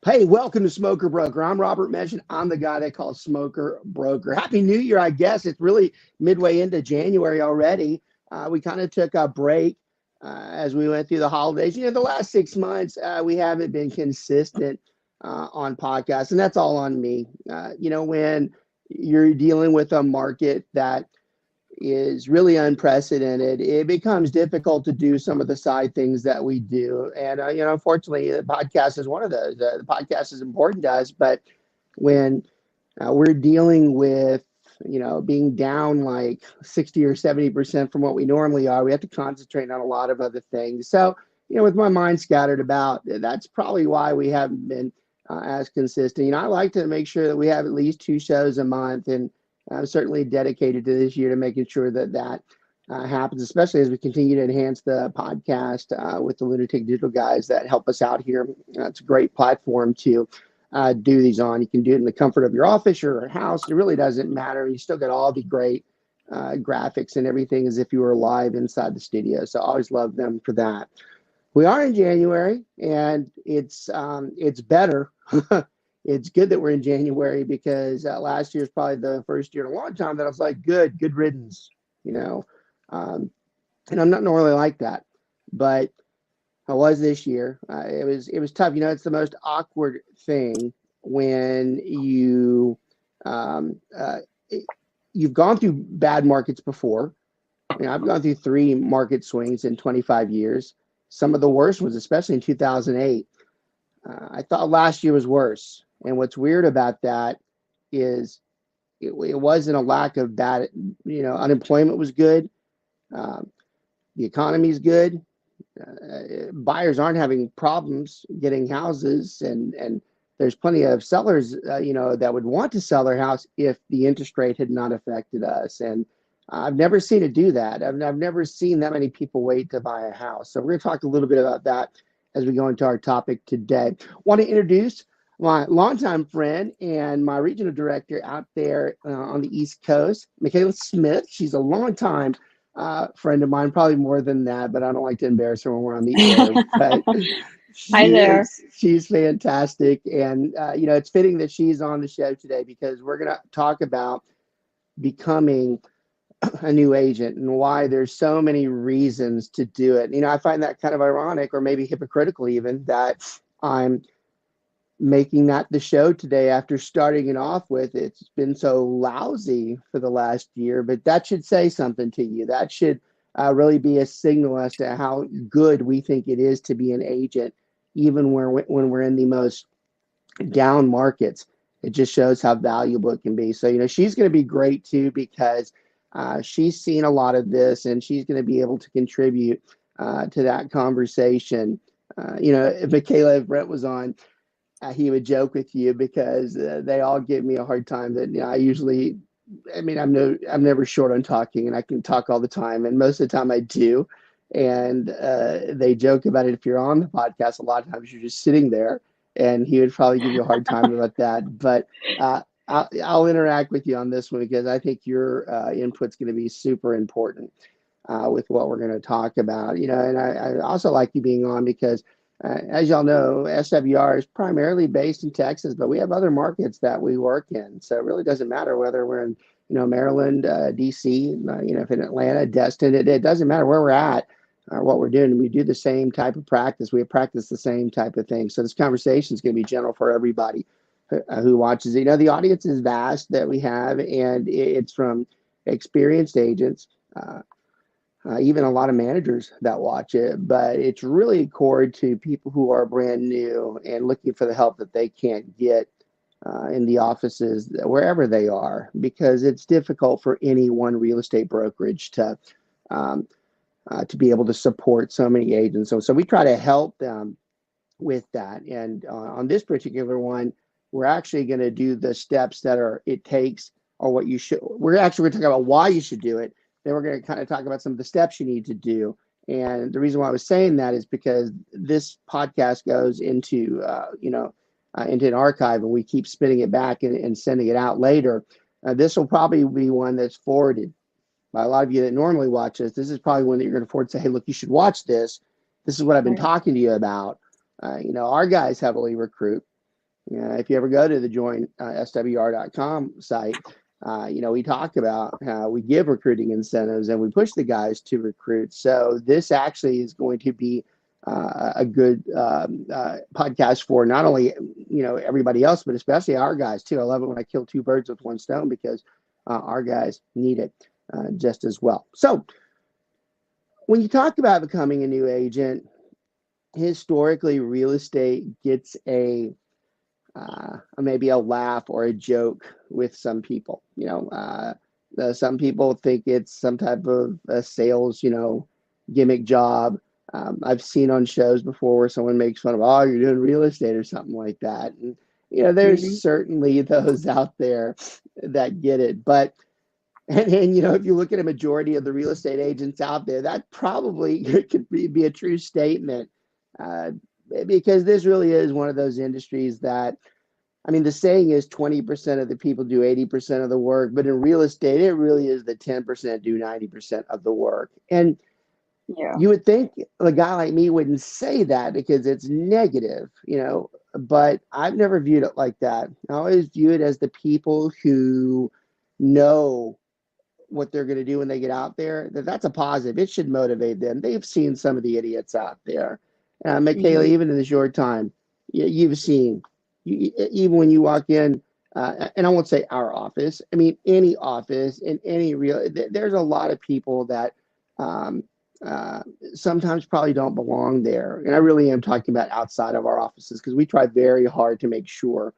Hey, welcome to Smoker Broker. I'm Robert Mention. I'm the guy they call Smoker Broker. Happy New Year, I guess. It's really midway into January already. We kind of took a break as we went through the holidays. The last 6 months, we haven't been consistent on podcasts, and that's all on me. When you're dealing with a market that is really unprecedented, it becomes difficult to do some of the side things that we do. And, unfortunately, the podcast is one of those. The podcast is important to us, but when we're dealing with, being down like 60 or 70% from what we normally are, we have to concentrate on a lot of other things. So, with my mind scattered about, that's probably why we haven't been as consistent. I like to make sure that we have at least 2 shows a month, and I'm certainly dedicated to this year to making sure that happens, especially as we continue to enhance the podcast with the LUNATIC digital guys that help us out here. It's a great platform to do these on. You can do it in the comfort of your office or house. It really doesn't matter. You still get all the great graphics and everything as if you were live inside the studio. So I always love them for that. We are in January, and it's better. It's good that we're in January because last year is probably the first year in a long time that I was like, good riddance, and I'm not normally like that, but I was this year. It was tough. It's the most awkward thing when you've gone through bad markets before. I've gone through 3 market swings in 25 years. Some of the worst ones, especially in 2008. I thought last year was worse. And what's weird about that is it wasn't a lack of bad, unemployment was good. The economy is good. Buyers aren't having problems getting houses, and there's plenty of sellers, that would want to sell their house if the interest rate had not affected us. And I've never seen it do that. I've never seen that many people wait to buy a house. So we're going to talk a little bit about that as we go into our topic today. Want to introduce my longtime friend and my regional director out there on the East Coast, Mykayla Smith. She's a longtime friend of mine, probably more than that, but I don't like to embarrass her when we're on the air. But Hi there. she's fantastic. And, it's fitting that she's on the show today because we're going to talk about becoming a new agent and why there's so many reasons to do it. I find that kind of ironic or maybe hypocritical even that I'm making that the show today after starting it off with it's been so lousy for the last year, but that should say something to you. That should really be a signal as to how good we think it is to be an agent, even when we're in the most down markets. It just shows how valuable it can be. So, she's going to be great too because she's seen a lot of this and she's going to be able to contribute to that conversation. If Mykayla, if Brett was on, he would joke with you because they all give me a hard time that I'm never short on talking and I can talk all the time, and most of the time I do. And they joke about it. If you're on the podcast, a lot of times you're just sitting there, and he would probably give you a hard time about that. But I'll interact with you on this one because I think your input's going to be super important with what we're going to talk about. And I also like you being on because as y'all know, SWR is primarily based in Texas, but we have other markets that we work in. So it really doesn't matter whether we're in, Maryland, DC, if in Atlanta, Destin, it doesn't matter where we're at or what we're doing. We do the same type of practice. We practice the same type of thing. So this conversation is going to be general for everybody who watches it. The audience is vast that we have, and it's from experienced agents, even a lot of managers that watch it, but it's really core to people who are brand new and looking for the help that they can't get in the offices wherever they are, because it's difficult for any one real estate brokerage to be able to support so many agents. So we try to help them with that. And on this particular one, we're actually going to do the steps that it takes, or what you should. We're actually going to talk about why you should do it. Then we're going to kind of talk about some of the steps you need to do. And the reason why I was saying that is because this podcast goes into, into an archive, and we keep spinning it back and sending it out later. This will probably be one that's forwarded by a lot of you that normally watch us. This is probably one that you're going to forward and say, hey, look, you should watch this. This is what I've been talking to you about. Our guys heavily recruit. If you ever go to the join swr.com site, we talk about how we give recruiting incentives and we push the guys to recruit. So this actually is going to be a good podcast for not only everybody else, but especially our guys too. I love it when I kill two birds with one stone because our guys need it just as well. So when you talk about becoming a new agent, historically real estate gets maybe a laugh or a joke with some people. Some people think it's some type of a sales, gimmick job. I've seen on shows before where someone makes fun of, oh, you're doing real estate or something like that. And, there's certainly those out there that get it. But, and if you look at a majority of the real estate agents out there, that probably could be a true statement. Because this really is one of those industries that, the saying is 20% of the people do 80% of the work, but in real estate, it really is the 10% do 90% of the work. And you would think a guy like me wouldn't say that because it's negative, but I've never viewed it like that. I always view it as the people who know what they're going to do when they get out there, that's a positive. It should motivate them. They've seen some of the idiots out there. Mykayla, even in the short time, you've seen, even when you walk in, and I won't say our office, any office in any there's a lot of people that sometimes probably don't belong there. And I really am talking about outside of our offices because we try very hard to make sure,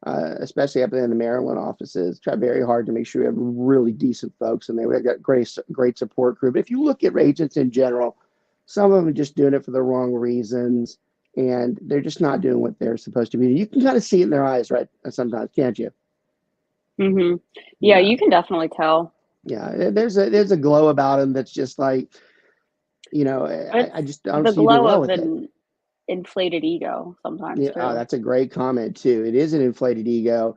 especially up in the Maryland offices, try very hard to make sure we have really decent folks and we've got great support group. If you look at agents in general, some of them are just doing it for the wrong reasons and they're just not doing what they're supposed to be. You can kind of see it in their eyes, right? Sometimes, can't you? Mm-hmm. Yeah, you can definitely tell. Yeah, there's a glow about them that's just like, I just don't the see you do glow well of with an it. inflated ego sometimes too. Oh, that's a great comment too. It is an inflated ego.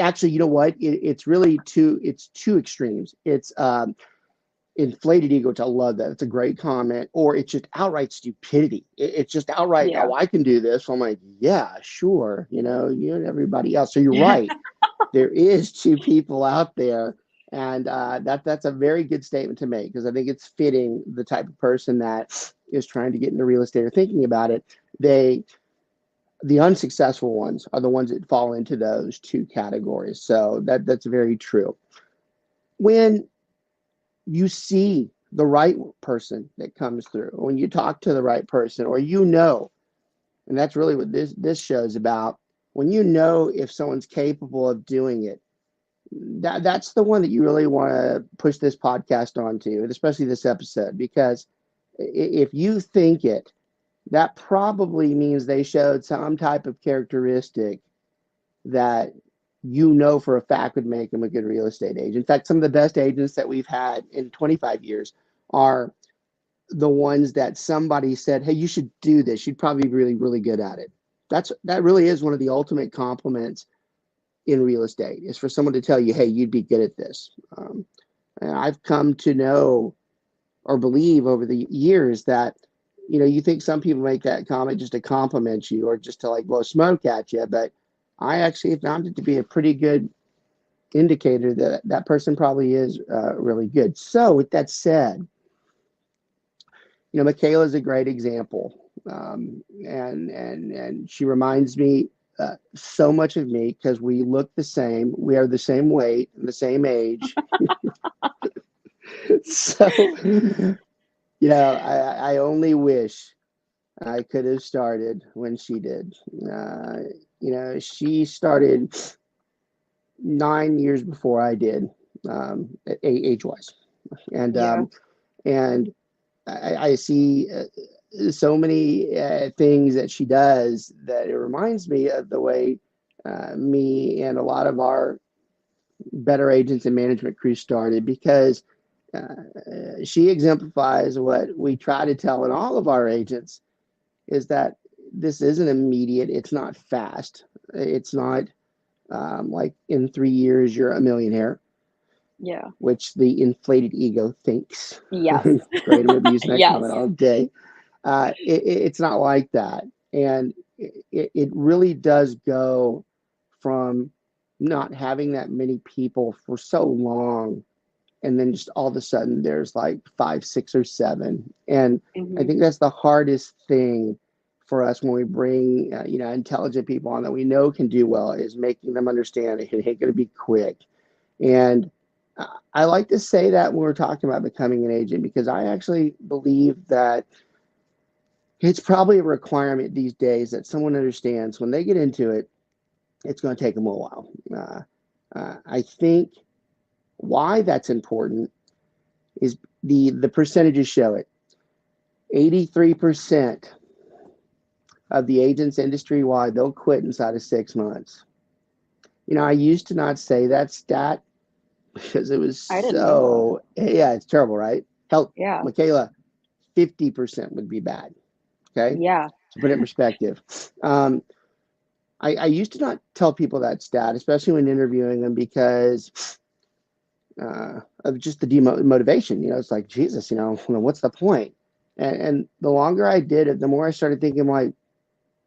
Actually, you know what? It's really two extremes. It's inflated ego, which I love that. It's a great comment. Or it's just outright stupidity. It's just outright, oh, I can do this. So I'm like, yeah, sure. You and everybody else. So you're right. There is two people out there. And that's a very good statement to make because I think it's fitting the type of person that is trying to get into real estate or thinking about it. The unsuccessful ones are the ones that fall into those two categories. So that's very true. When you see the right person that comes through, when you talk to the right person, or and that's really what this show is about, when if someone's capable of doing it, that's the one that you really want to push this podcast onto, and especially this episode, because if you think it, that probably means they showed some type of characteristic that for a fact would make them a good real estate agent. In fact, some of the best agents that we've had in 25 years are the ones that somebody said, hey, you should do this. You'd probably be really, really good at it. That really is one of the ultimate compliments in real estate, is for someone to tell you, hey, you'd be good at this. And I've come to know or believe over the years that, you think some people make that comment just to compliment you or just to blow smoke at you. But I actually found it to be a pretty good indicator that that person probably is really good. So with that said, Mykayla is a great example. And she reminds me so much of me because we look the same. We are the same weight and the same age. So, I only wish I could have started when she did. She started 9 years before I did, age-wise. And I see so many things that she does that it reminds me of the way me and a lot of our better agents and management crew started, because she exemplifies what we try to tell in all of our agents, is that this isn't immediate. It's not fast. It's not like in 3 years you're a millionaire. Yeah. Which the inflated ego thinks. Yes. Great. I'm going to be using that comment all day. It's not like that. And it really does go from not having that many people for so long, and then just all of a sudden there's like 5, 6, or 7. And I Mhm. think that's the hardest thing for us when we bring intelligent people on that we know can do well, is making them understand it ain't going to be quick. And I like to say that when we're talking about becoming an agent, because I actually believe that it's probably a requirement these days that someone understands when they get into it, it's going to take them a while. I think why that's important is the percentages show it. 83% of the agents industry wide, they'll quit inside of 6 months. I used to not say that stat because it was I didn't know that. yeah, it's terrible, right? Hell, Yeah. Mykayla, 50% would be bad. Okay. Yeah. To put it in perspective. I used to not tell people that stat, especially when interviewing them, because of just the demotivation. It's like, Jesus, what's the point? And the longer I did it, the more I started thinking, like,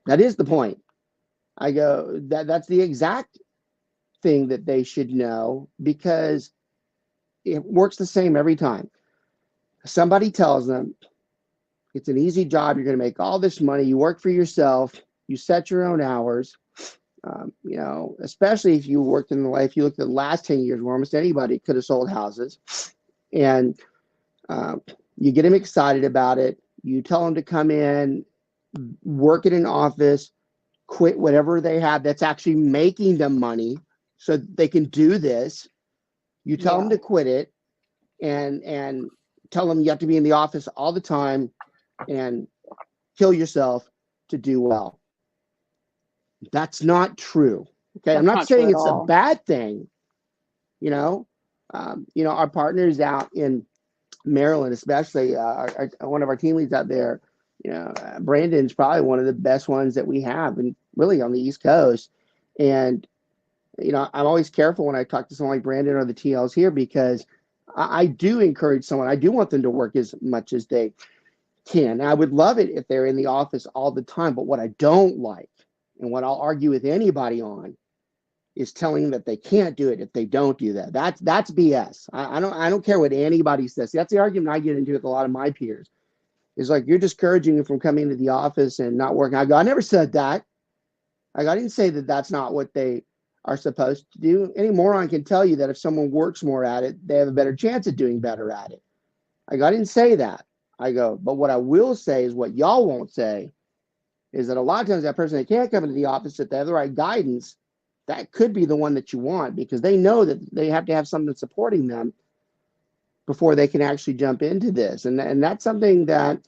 that is the point. I go, that's the exact thing that they should know, because it works the same every time. Somebody tells them it's an easy job, you're going to make all this money, you work for yourself, you set your own hours. Especially if you worked in the life, if you look at the last 10 years where almost anybody could have sold houses, and you get them excited about it. You tell them to come in, work in an office, quit whatever they have that's actually making them money so they can do this. You tell them Yeah. to quit it, and tell them you have to be in the office all the time and kill yourself to do well. That's not true. Okay, I'm That's not not true saying at it's a all. bad thing. Our partners out in Maryland, especially one of our team leads out there. Brandon's probably one of the best ones that we have, and really on the East Coast. And I'm always careful when I talk to someone like Brandon or the TLs here, because I do encourage someone. I do want them to work as much as they can. I would love it if they're in the office all the time. But what I don't like, and what I'll argue with anybody on, is telling them that they can't do it if they don't do that. That's BS. I don't care what anybody says. That's the argument I get into with a lot of my peers. It's like, you're discouraging them from coming to the office and not working. I never said that. I didn't say that that's not what they are supposed to do. Any moron can tell you that if someone works more at it, they have a better chance of doing better at it. I didn't say that. But what I will say is what y'all won't say is that a lot of times that person that can't come into the office, if they have the right guidance, that could be the one that you want, because they know that they have to have something supporting them before they can actually jump into this. And that's something that,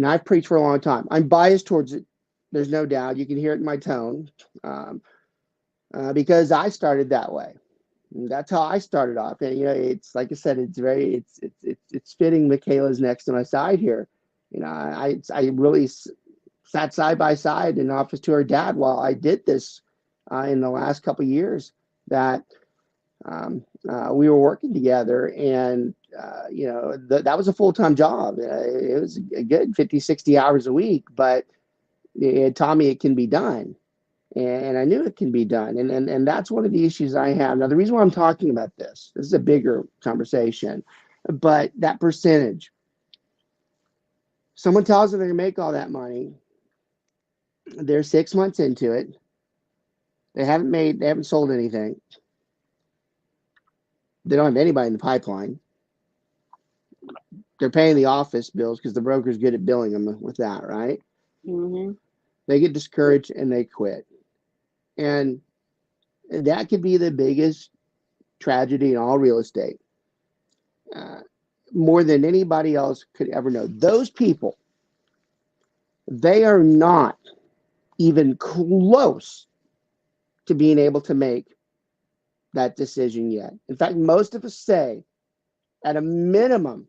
I've preached for a long time. I'm biased towards it. There's no doubt. You can hear it in my tone, because I started that way. And that's how I started off. And, it's like I said, it's fitting Mykayla's next to my side here. I really sat side by side in office to her dad while I did this in the last couple of years that we were working together. And, that was a full-time job. It was a good 50, 60 hours a week, but it taught me it can be done. And I knew it can be done. And that's one of the issues I have. Now, the reason why I'm talking about this is a bigger conversation, but that percentage, someone tells them they're going to make all that money. They're 6 months into it. They haven't sold anything. They don't have anybody in the pipeline. They're paying the office bills because the broker's good at billing them with that, right? Mm-hmm. They get discouraged and they quit. And that could be the biggest tragedy in all real estate. More than anybody else could ever know. Those people, they are not even close to being able to make that decision yet. In fact, most of us say, at a minimum,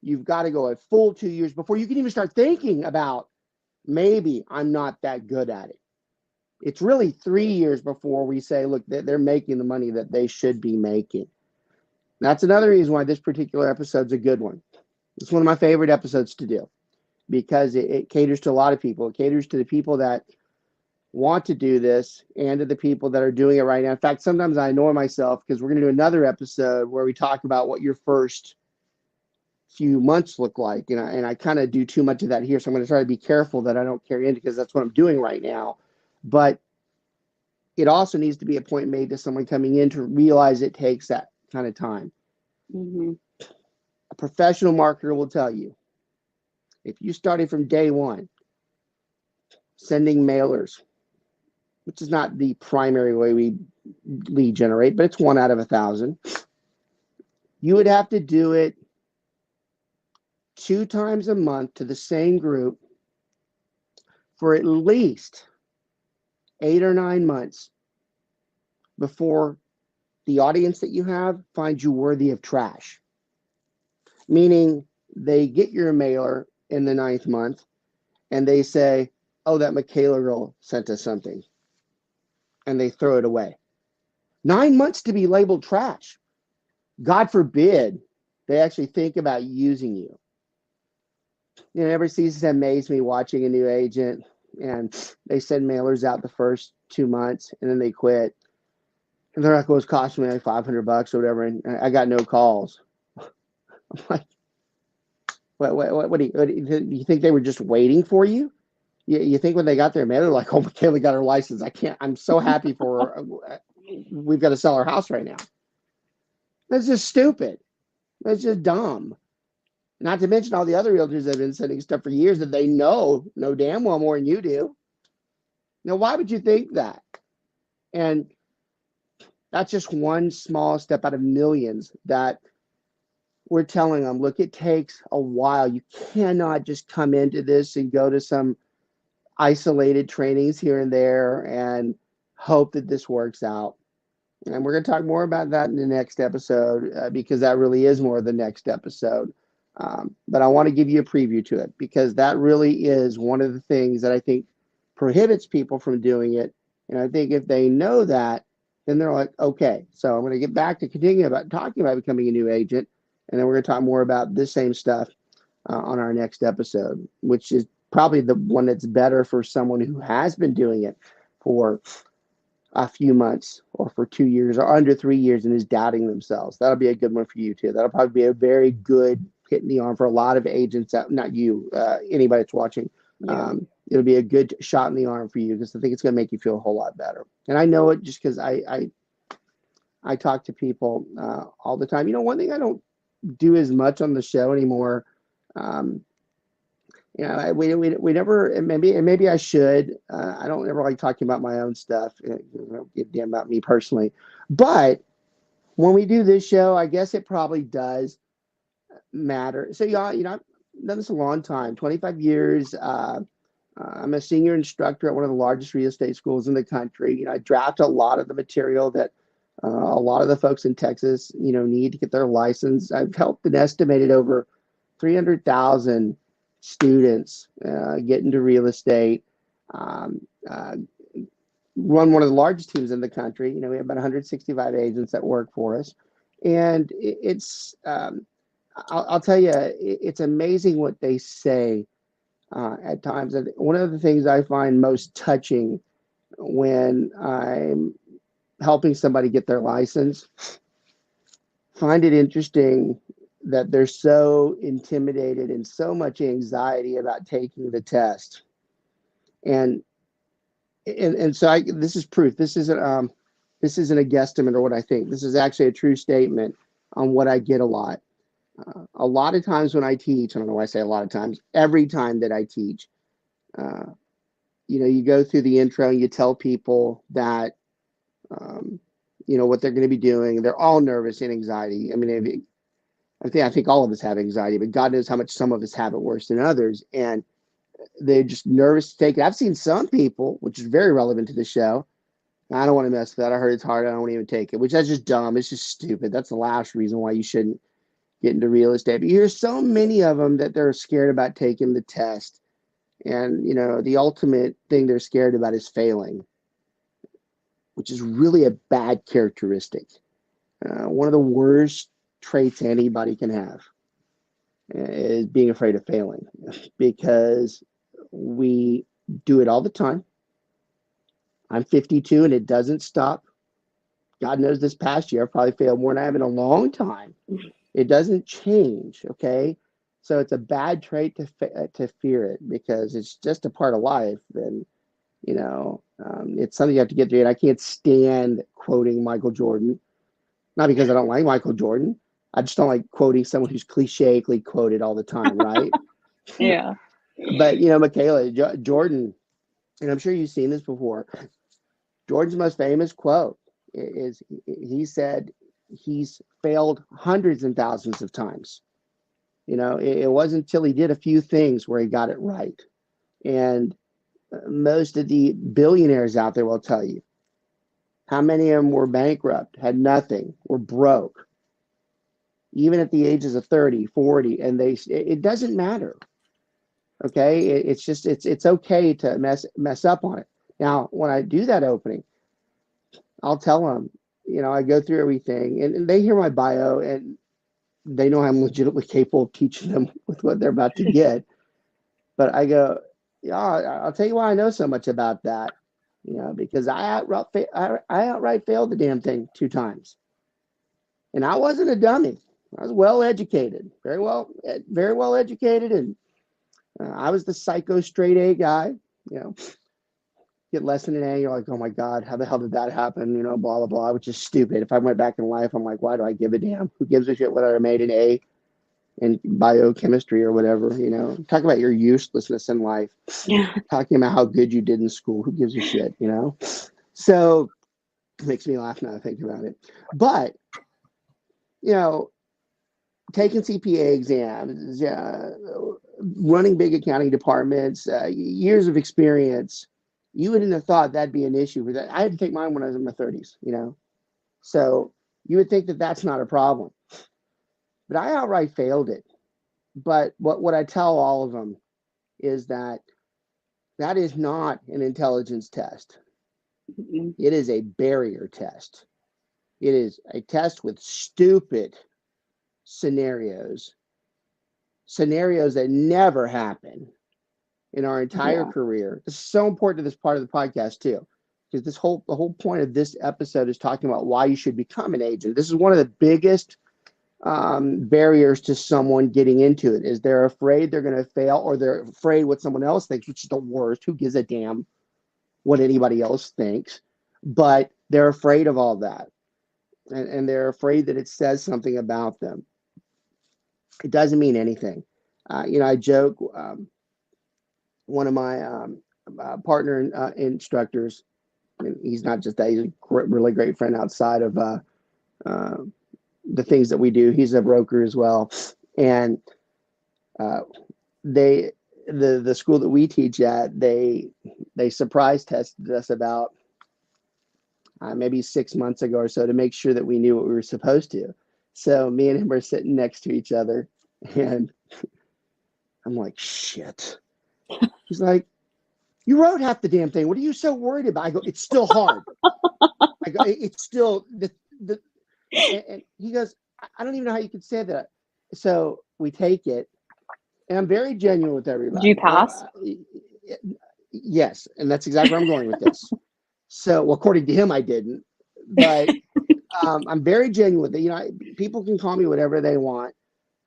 you've got to go a full 2 years before you can even start thinking about, maybe I'm not that good at it. It's really 3 years before we say, look, they're making the money that they should be making. That's another reason why this particular episode's a good one. It's one of my favorite episodes to do, because it caters to a lot of people. It caters to the people that want to do this, and to the people that are doing it right now. In fact, sometimes I annoy myself because we're going to do another episode where we talk about what your first few months look like. And I kind of do too much of that here. So I'm going to try to be careful that I don't carry into, because that's what I'm doing right now. But it also needs to be a point made to someone coming in to realize it takes that kind of time. Mm-hmm. A professional marketer will tell you, if you started from day one sending mailers, which is not the primary way we lead generate, but it's 1 out of 1,000, you would have to do it 2 times a month to the same group for at least 8 or 9 months before the audience that you have finds you worthy of trash. Meaning they get your mailer in the 9th month and they say, oh, that Mykayla girl sent us something. And they throw it away. 9 months to be labeled trash. God forbid they actually think about using you. You know, every season amazed me watching a new agent, and they send mailers out the first 2 months and then they quit. And they're like, well, it's costing me like $500 or whatever, and I got no calls. I'm like, what do you think they were just waiting for you? You think when they got their mail, they're like, oh, Mykayla got her license. I'm so happy for her. We've got to sell our house right now. That's just stupid. That's just dumb. Not to mention all the other realtors that have been sending stuff for years that they know damn well more than you do. Now, why would you think that? And that's just one small step out of millions that we're telling them, look, it takes a while. You cannot just come into this and go to some isolated trainings here and there and hope that this works out. And we're going to talk more about that in the next episode, because that really is more of the next episode. But I want to give you a preview to it, because that really is one of the things that I think prohibits people from doing it. And I think if they know that, then they're like, okay, so I'm going to get back to continuing about talking about becoming a new agent. And then we're going to talk more about this same stuff on our next episode, which is probably the one that's better for someone who has been doing it for a few months or for 2 years or under 3 years and is doubting themselves. That'll be a good one for you too. That'll probably be a very good hit in the arm for a lot of agents that, not you, anybody that's watching. Yeah. It'll be a good shot in the arm for you, because I think it's going to make you feel a whole lot better. And I know it just because I talk to people all the time. You know, one thing I don't do as much on the show anymore. You know, we never, and maybe I should. I don't ever like talking about my own stuff. I don't give a damn about me personally. But when we do this show, I guess it probably does matter. So yeah, you know, I've done this a long time, 25 years. I'm a senior instructor at one of the largest real estate schools in the country. You know, I draft a lot of the material that a lot of the folks in Texas, you know, need to get their license. I've helped an estimated over 300,000 students get into real estate. Um, uh, Run one of the largest teams in the country. You know, we have about 165 agents that work for us, and it's I'll tell you, it's amazing what they say at times. And one of the things I find most touching when I'm helping somebody get their license, find it interesting that they're so intimidated and so much anxiety about taking the test. And so this is proof. This isn't a guesstimate or what I think. This is actually a true statement on what I get a lot. A lot of times when I teach, I don't know why I say a lot of times, every time that I teach, you know, you go through the intro and you tell people that, you know, what they're going to be doing. They're all nervous and anxiety. I mean, I think all of us have anxiety, but God knows how much some of us have it worse than others. And they're just nervous to take it. I've seen some people, which is very relevant to the show. I don't want to mess with that. I heard it's hard. I don't want to even take it, which that's just dumb. It's just stupid. That's the last reason why you shouldn't get into real estate. But you hear so many of them that they're scared about taking the test. And, you know, the ultimate thing they're scared about is failing, which is really a bad characteristic. One of the worst traits anybody can have is being afraid of failing, because we do it all the time. I'm 52 and it doesn't stop. God knows this past year, I've probably failed more than I have in a long time. It doesn't change, okay? So it's a bad trait to fear it because it's just a part of life. And, it's something you have to get through. And I can't stand quoting Michael Jordan. Not because I don't like Michael Jordan. I just don't like quoting someone who's clicheically quoted all the time, right? Yeah. But, Mykayla, Jordan, and I'm sure you've seen this before, Jordan's most famous quote is he said he's failed hundreds and thousands of times. It wasn't until he did a few things where he got it right. And most of the billionaires out there will tell you how many of them were bankrupt, had nothing, were broke, even at the ages of 30, 40, and it doesn't matter. Okay. It's okay to mess up on it. Now, when I do that opening, I'll tell them, I go through everything and they hear my bio and they know I'm legitimately capable of teaching them with what they're about to get. But I go, yeah, I'll tell you why I know so much about that, because I outright failed the damn thing 2 times. And I wasn't a dummy. I was well educated, very well educated. And I was the psycho straight A guy, get less than an A, you're like, oh my God, how the hell did that happen? Blah, blah, blah, which is stupid. If I went back in life, I'm like, why do I give a damn? Who gives a shit whether I made an A in biochemistry or whatever? Talk about your uselessness in life. Yeah. Talking about how good you did in school. Who gives a shit, So it makes me laugh now to think about it. But, taking CPA exams, running big accounting departments, years of experience, you wouldn't have thought that'd be an issue for that. I had to take mine when I was in my 30s, So you would think that that's not a problem. But I outright failed it. But what I tell all of them is that is not an intelligence test. Mm-hmm. It is a barrier test. It is a test with stupid scenarios that never happen in our entire career. This is so important to this part of the podcast too, because the whole point of this episode is talking about why you should become an agent. This is one of the biggest barriers to someone getting into it is they're afraid they're going to fail, or they're afraid what someone else thinks, which is the worst. Who gives a damn what anybody else thinks? But they're afraid of all that. And they're afraid that it says something about them. It doesn't mean anything. I joke, one of my partner instructors, and he's not just that, he's a really great friend outside of the things that we do. He's a broker as well. And the school that we teach at, they surprise tested us about maybe 6 months ago or so to make sure that we knew what we were supposed to. So me and him are sitting next to each other, and I'm like, shit. He's like, you wrote half the damn thing. What are you so worried about? I go, it's still hard. I go, it's still and he goes, I don't even know how you could say that. So we take it, and I'm very genuine with everybody. Did you pass? Yes, and that's exactly where I'm going with this. So, well, according to him, I didn't, but I'm very genuine with it. People can call me whatever they want,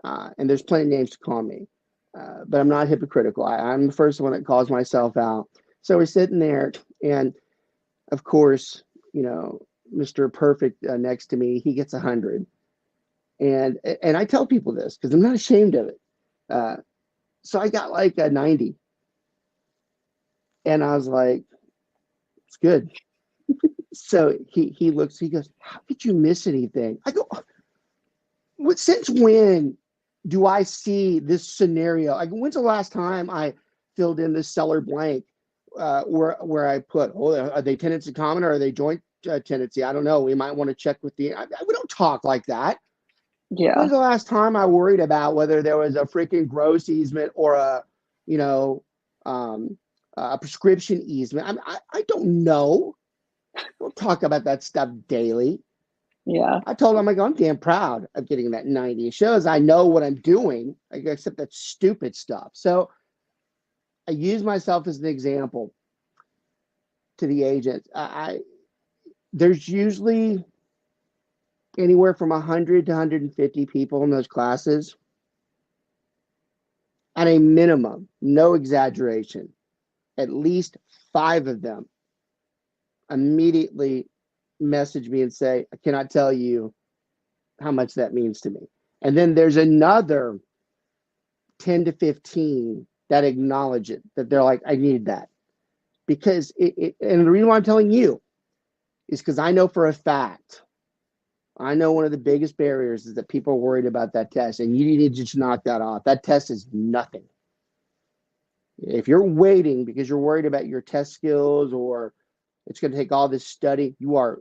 and there's plenty of names to call me, but I'm not hypocritical. I'm the first one that calls myself out. So we're sitting there, and of course, Mr. Perfect next to me, he gets 100, and I tell people this because I'm not ashamed of it. So I got like a 90, and I was like, it's good. So he looks, he goes, how could you miss anything? I go, since when do I see this scenario? I go, when's the last time I filled in this seller blank where I put, are they tenants in common or are they joint tenancy? I don't know. We might want to check with we don't talk like that. Yeah. When's the last time I worried about whether there was a freaking gross easement or a prescription easement? I don't know. We'll talk about that stuff daily. Yeah. I told him, I'm damn proud of getting that 90. It shows I know what I'm doing, except that stupid stuff. So I use myself as an example to the agents, there's usually anywhere from 100 to 150 people in those classes. At a minimum, no exaggeration, at least 5 of them immediately message me and say, I cannot tell you how much that means to me. And then there's another 10 to 15 that acknowledge it, that they're like, I need that. Because and the reason why I'm telling you is because I know for a fact, I know one of the biggest barriers is that people are worried about that test, and you need to just knock that off. That test is nothing. If you're waiting because you're worried about your test skills or it's going to take all this study, you are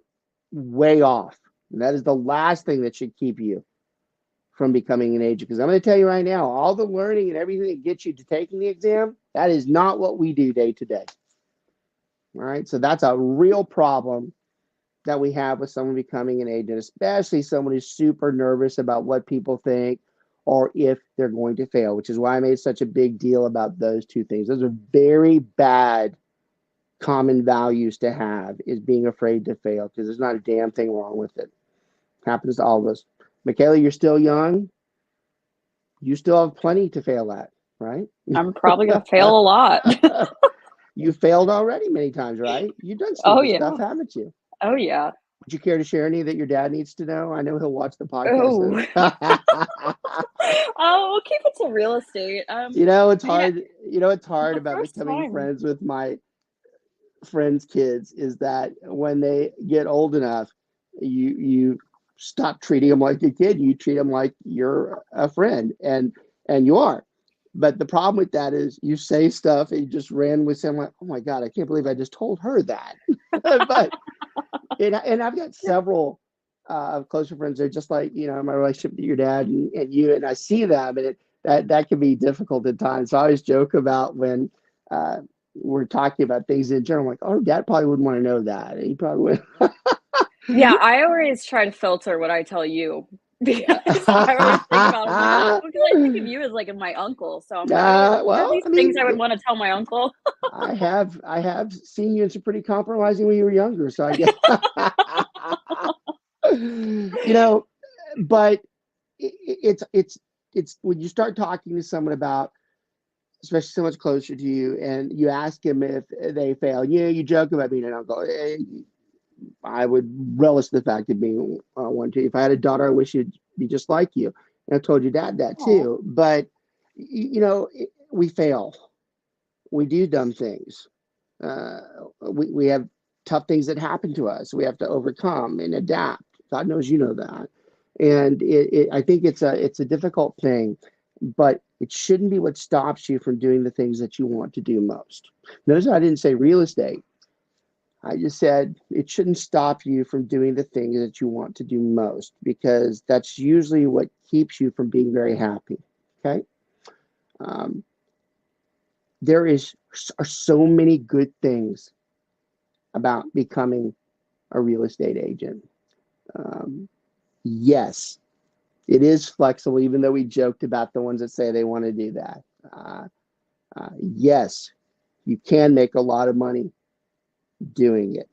way off. And that is the last thing that should keep you from becoming an agent. Because I'm going to tell you right now, all the learning and everything that gets you to taking the exam, that is not what we do day to day. All right. So that's a real problem that we have with someone becoming an agent, especially someone who's super nervous about what people think or if they're going to fail, which is why I made such a big deal about those 2 things. Those are very bad common values to have, is being afraid to fail, because there's not a damn thing wrong with it. Happens to all of us. Mykayla, you're still young. You still have plenty to fail at, right? I'm probably going to fail a lot. You failed already many times, right? You've done Oh, stupid yeah. stuff, haven't you? Oh, yeah. Would you care to share any that your dad needs to know? I know he'll watch the podcast. Oh, we'll keep it to real estate. It's hard. It's hard the about first becoming time. friends with my friends' kids is that when they get old enough, you stop treating them like a kid. You treat them like you're a friend, and you are. But the problem with that is you say stuff and you just ran with someone like, oh my God, I can't believe I just told her that. But and I've got several of closer friends that are just like, my relationship with your dad and you, and I see them, and that can be difficult at times. So I always joke about when we're talking about things in general, I'm like, oh, dad probably wouldn't want to know that. He probably would. Yeah, I always try to filter what I tell you because I always think about it. I'm like, because I think of you as like my uncle. So I'm like, what are these things I would want to tell my uncle? I have seen you in some pretty compromising when you were younger. So I guess, but it's when you start talking to someone about, especially someone closer to you, and you ask them if they fail. You joke about being an uncle. I would relish the fact of being one too. If I had a daughter, I wish she'd be just like you. And I told your dad that too. But we fail. We do dumb things. We have tough things that happen to us. We have to overcome and adapt. God knows you know that. And I think it's a difficult thing, but it shouldn't be what stops you from doing the things that you want to do most. Notice I didn't say real estate. I just said it shouldn't stop you from doing the things that you want to do most, because that's usually what keeps you from being very happy. Okay. There are so many good things about becoming a real estate agent. Yes, it is flexible, even though we joked about the ones that say they want to do that. Yes, you can make a lot of money doing it.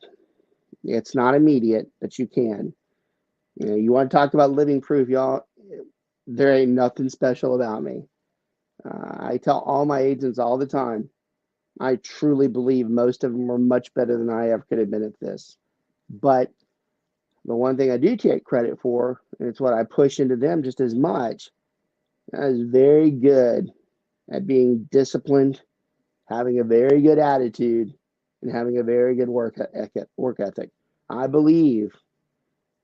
It's not immediate, but you can. You want to talk about living proof, y'all? There ain't nothing special about me. I tell all my agents all the time, I truly believe most of them are much better than I ever could have been at this. But the one thing I do take credit for, and it's what I push into them just as much, I was very good at being disciplined, having a very good attitude, and having a very good work ethic. I believe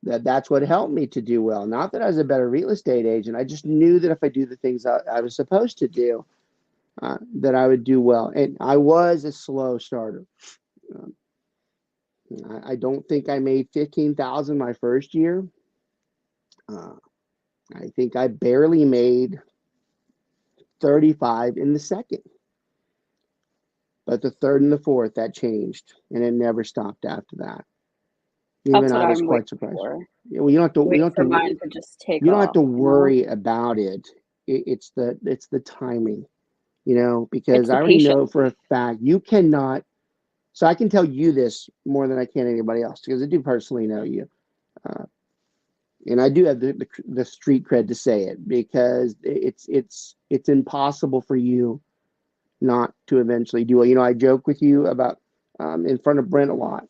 that that's what helped me to do well. Not that I was a better real estate agent. I just knew that if I do the things I was supposed to do, that I would do well. And I was a slow starter. I don't think I made 15,000 my first year. I think I barely made 35 in the second. But the third and the fourth, that changed, and it never stopped after that. Even I was quite surprised. Well, you don't have to. Mine to just take you don't off, have to worry about it. It's the timing, because I already know for a fact you cannot So I can tell you this more than I can anybody else because I do personally know you. And I do have the street cred to say it because it's impossible for you not to eventually do it. I joke with you about in front of Brent a lot.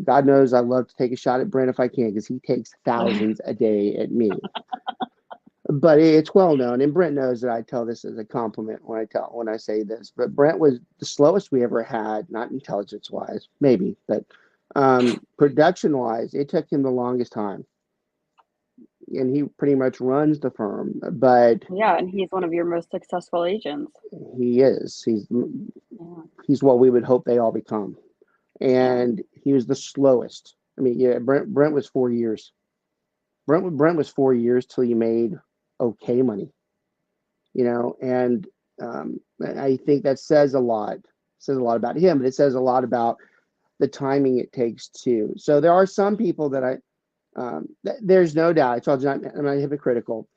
God knows I love to take a shot at Brent if I can because he takes thousands a day at me. But it's well known, and Brent knows that I tell this as a compliment when I say this. But Brent was the slowest we ever had, not intelligence wise, maybe, but production wise, it took him the longest time. And he pretty much runs the firm, but yeah, and he's one of your most successful agents. He is. He's what we would hope they all become. And he was the slowest. I mean, yeah, Brent was 4 years. Brent was 4 years till he made okay money. And I think that says a lot. It says a lot about him, but it says a lot about the timing it takes too. So there are some people that there's no doubt. I told you I'm not hypocritical.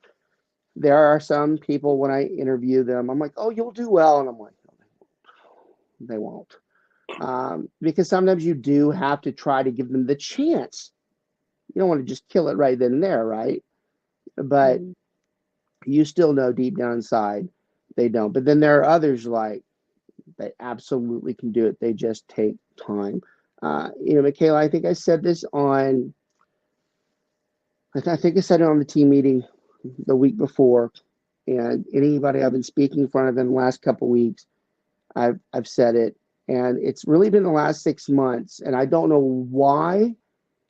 There are some people when I interview them, I'm like, oh, you'll do well. And I'm like, no, they won't. Because sometimes you do have to try to give them the chance. You don't want to just kill it right then and there, right? But you still know deep down inside they don't. But then there are others like they absolutely can do it. They just take time. Mykayla, I think I said this I think I said it on the team meeting the week before, and anybody I've been speaking in front of in the last couple of weeks, I've said it, and it's really been the last 6 months, and I don't know why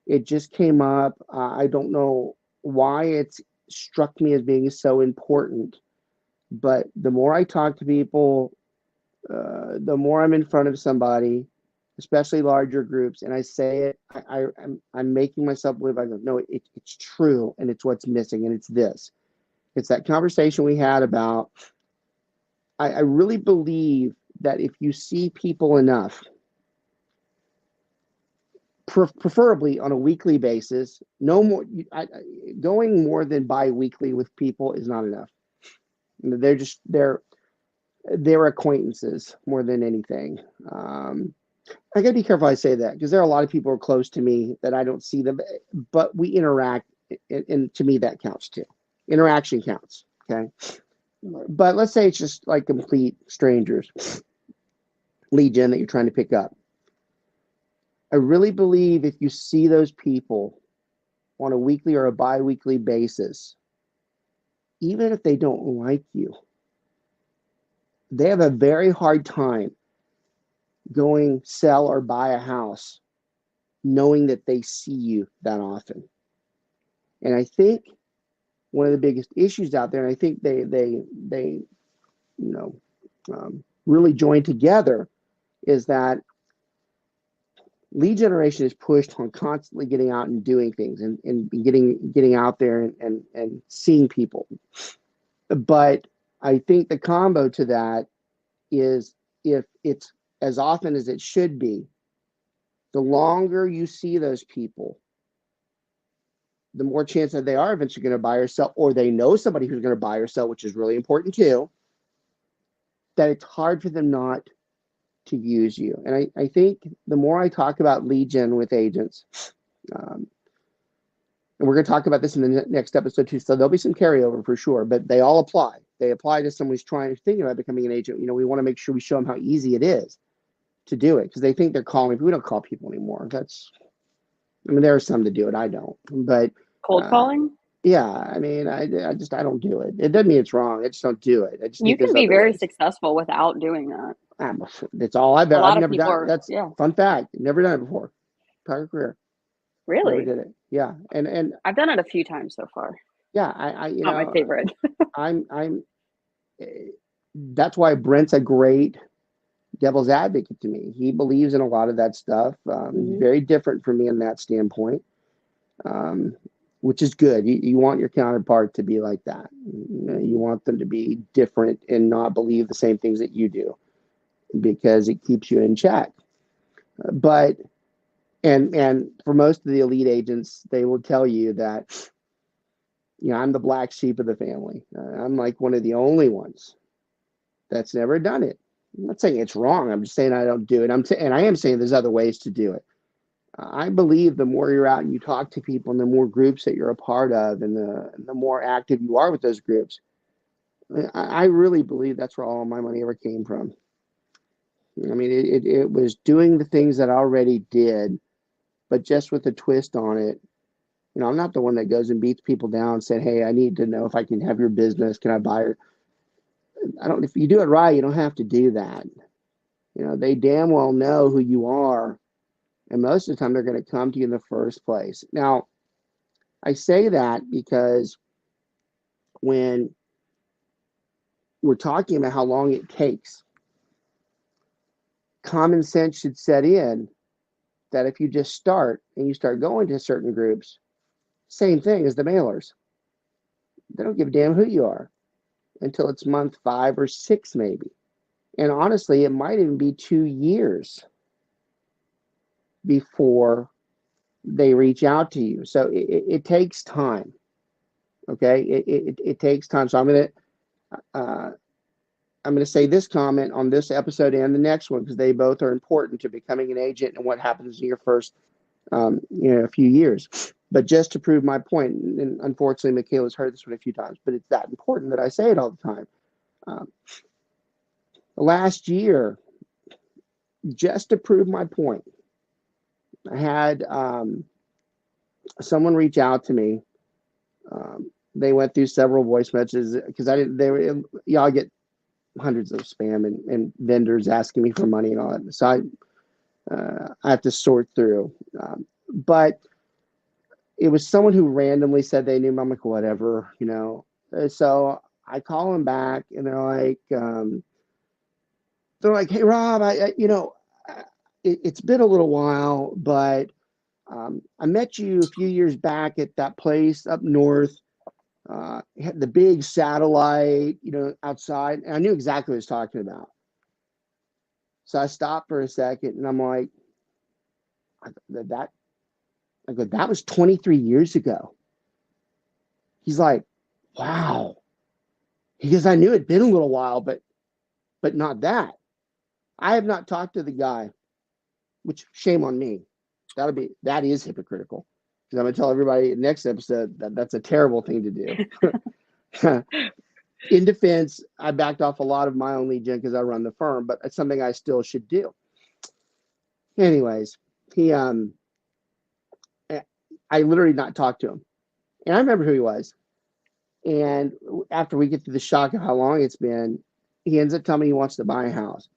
it just came up. I don't know why it's struck me as being so important, but the more I talk to people, the more I'm in front of somebody, especially larger groups, and I say it, I'm making myself believe. I go, no, it's true, and it's what's missing, and it's this. It's that conversation we had about, I really believe that if you see people enough, preferably on a weekly basis, no more, going more than bi-weekly with people is not enough. They're acquaintances more than anything. I gotta be careful I say that because there are a lot of people who are close to me that I don't see them, but we interact, and to me that counts too. Interaction counts, okay? But let's say it's just like complete strangers, lead gen that you're trying to pick up. I really believe if you see those people on a weekly or a bi-weekly basis, even if they don't like you, they have a very hard time going sell or buy a house knowing that they see you that often. And I think one of the biggest issues out there, and I think they really join together, is that lead generation is pushed on constantly getting out and doing things and getting out there and seeing people. But I think the combo to that is, if it's as often as it should be, the longer you see those people, the more chance that they are eventually going to buy or sell, or they know somebody who's going to buy or sell, which is really important too, that it's hard for them not to use you. And I think the more I talk about lead gen with agents, and we're going to talk about this in the next episode too, so there'll be some carryover for sure, but they all apply. They apply to someone who's thinking about becoming an agent. We want to make sure we show them how easy it is to do it, because they think they're calling. We don't call people anymore. There are some that do it. I don't. But cold calling? Yeah, I don't do it. It doesn't mean it's wrong. I just don't do it. You can be very successful without doing that. That's all I've never done. That's fun fact. Never done it before. Entire career. Really? Never did it. Yeah, and I've done it a few times so far. Yeah, not my favorite. That's why Brent's a great devil's advocate to me. He believes in a lot of that stuff. Very different from me in that standpoint, which is good. You want your counterpart to be like that. You want them to be different and not believe the same things that you do, because it keeps you in check. But and for most of the elite agents, they will tell you that I'm the black sheep of the family. I'm like one of the only ones that's never done it. I'm not saying it's wrong. I'm just saying I don't do it. And I am saying there's other ways to do it. I believe the more you're out and you talk to people and the more groups that you're a part of and the more active you are with those groups, I really believe that's where all my money ever came from. I mean, it was doing the things that I already did, but just with a twist on it. You know, I'm not the one that goes and beats people down and said, hey, I need to know if I can have your business. Can I buy it? If you do it right, you don't have to do that. You know, they damn well know who you are. And most of the time they're going to come to you in the first place. Now, I say that because when we're talking about how long it takes, common sense should set in that if you just start and you start going to certain groups, same thing as the mailers. They don't give a damn who you are until it's month 5 or 6, maybe. And honestly, it might even be 2 years before they reach out to you. So it takes time. Okay, it takes time. So I'm gonna say this comment on this episode and the next one because they both are important to becoming an agent and what happens in your first few years. But just to prove my point, and unfortunately Mykayla's heard this one a few times, but it's that important that I say it all the time. Last year, just to prove my point, I had someone reach out to me. They went through several voice messages because y'all get hundreds of spam and vendors asking me for money and all that. So I have to sort through. But it was someone who randomly said they knew me. I'm like, whatever, you know. So I call them back and they're like, hey, Rob, it's been a little while, but I met you a few years back at that place up north. Had the big satellite, outside, and I knew exactly what he was talking about. So I stopped for a second, and I'm like, that was 23 years ago. He's like, wow. He goes, I knew it'd been a little while, but not that. I have not talked to the guy, which shame on me. That is hypocritical. Because I'm gonna tell everybody next episode that's a terrible thing to do. In defense, I backed off a lot of my own lead gen because I run the firm, but it's something I still should do. Anyways, I literally not talked to him. And I remember who he was. And after we get through the shock of how long it's been, he ends up telling me he wants to buy a house.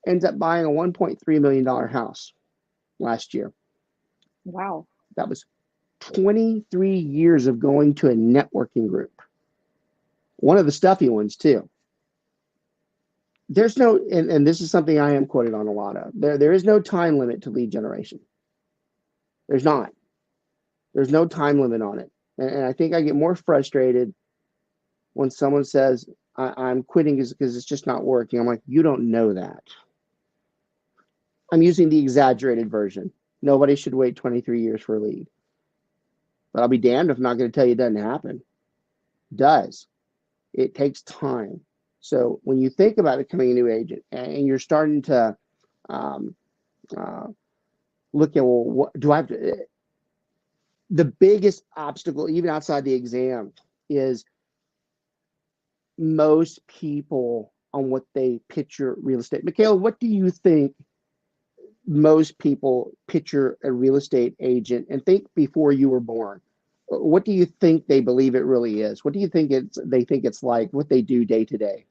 Ends up buying a $1.3 million house last year. Wow. That was 23 years of going to a networking group. One of the stuffy ones, too. There's no, and this is something I am quoted on a lot of, there is no time limit to lead generation. There's not. There's no time limit on it. And I think I get more frustrated when someone says, I'm quitting because it's just not working. I'm like, you don't know that. I'm using the exaggerated version. Nobody should wait 23 years for a lead. But I'll be damned if I'm not going to tell you it doesn't happen. It does. It takes time. So when you think about becoming a new agent and you're starting to look at, well, what do I have to? The biggest obstacle, even outside the exam, is most people on what they picture real estate. Mykayla, what do you think most people picture a real estate agent and think before you were born? What do you think they believe it really is? What do you think they think it's like, what they do day to day?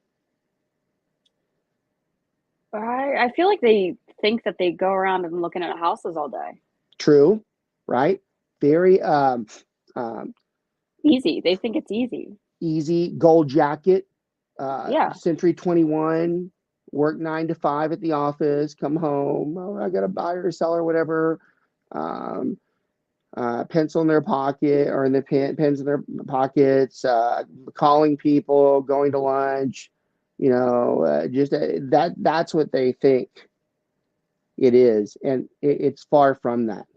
I feel like they think that they go around and looking at houses all day. True, right? Very easy. They think it's easy. Easy, gold jacket, yeah. Century 21, work 9 to 5 at the office, come home, I got a buyer or seller, whatever, pencil in their pocket or in the pens in their pockets, calling people, going to lunch, that's what they think it is. And it's far from that.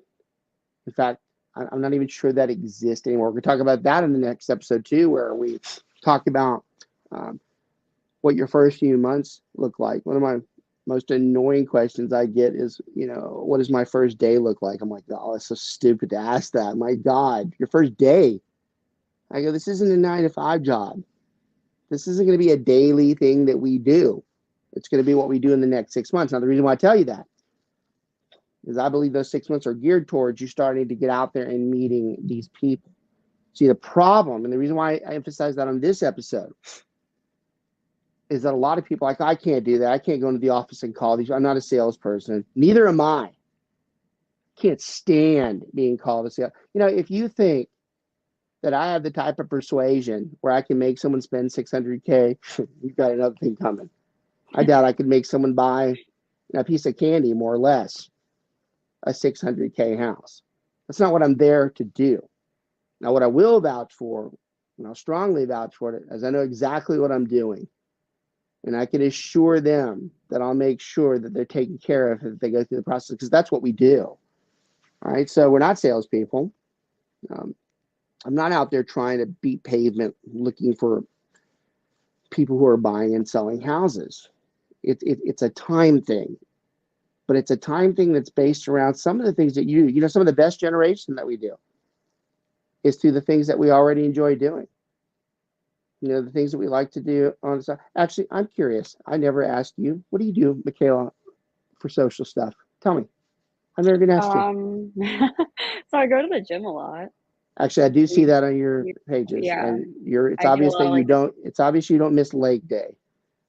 In fact, I'm not even sure that exists anymore. We're going to talk about that in the next episode too, where we talk about what your first few months look like. One of my most annoying questions I get is, what does my first day look like? I'm like, oh, it's so stupid to ask that. My God, your first day. I go, this isn't a 9 to 5 job. This isn't going to be a daily thing that we do. It's going to be what we do in the next 6 months. Now, the reason why I tell you that is I believe those 6 months are geared towards you starting to get out there and meeting these people. See, the problem, and the reason why I emphasize that on this episode, is that a lot of people are like, I can't do that. I can't go into the office and call these. I'm not a salesperson. Neither am I. Can't stand being called a sales. If you think that I have the type of persuasion where I can make someone spend $600K, you've got another thing coming. I doubt I could make someone buy a piece of candy, more or less, a $600K house. That's not what I'm there to do. Now, what I will vouch for, and I'll strongly vouch for it, is I know exactly what I'm doing. And I can assure them that I'll make sure that they're taken care of if they go through the process, because that's what we do. All right. So we're not salespeople. I'm not out there trying to beat pavement looking for people who are buying and selling houses. It's a time thing, but it's a time thing that's based around some of the things that you do. Some of the best generation that we do is through the things that we already enjoy doing. The things that we like to do on the side. Actually, I'm curious. I never asked you. What do you do, Mykayla, for social stuff? Tell me. I've never been asked you. So I go to the gym a lot. Actually, I do see that on your pages. Yeah. And it's obvious that you don't. It's obvious you don't miss leg day.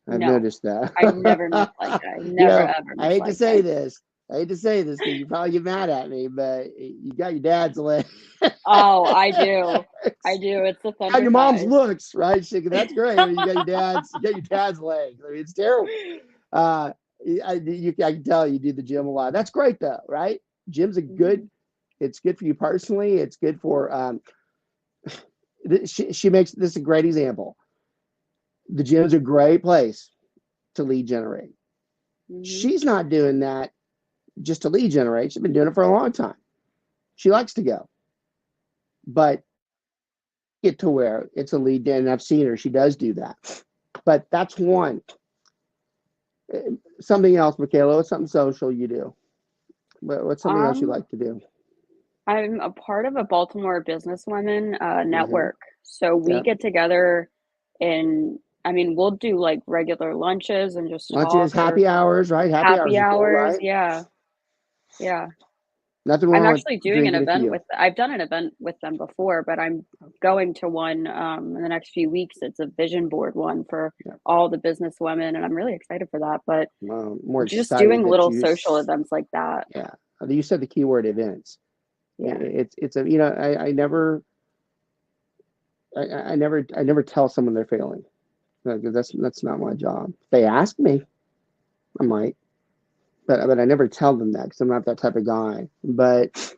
I've noticed that. I never miss leg day. Never ever. I hate to say this. Because you probably get mad at me, but you got your dad's leg. Oh, I do. It's the thunder. And your mom's looks, right? That's great. You got your dad's leg. I mean, it's terrible. I can tell you do the gym a lot. That's great though, right? Gym's it's good for you personally. It's good for she makes this a great example. The gym's a great place to lead generate. Mm-hmm. She's not doing that just to lead generate. She's been doing it for a long time. She likes to go, but get to where it's a lead gen, and I've seen her. She does do that, but that's one. Something else, Mykayla. What's something social you do? What's something else you like to do? I'm a part of a Baltimore businesswomen network, so we get together and. We'll do like regular lunches and just lunches, happy hours, right? Happy hours, right? Yeah. Nothing wrong. I'm actually doing an event I've done an event with them before, but I'm going to one in the next few weeks. It's a vision board one for all the business women, and I'm really excited for that. But more just doing little social events like that. Yeah, you said the keyword events. Yeah, it's a I never tell someone they're failing. Because that's not my job. If they ask me, I might, but I never tell them that because I'm not that type of guy. But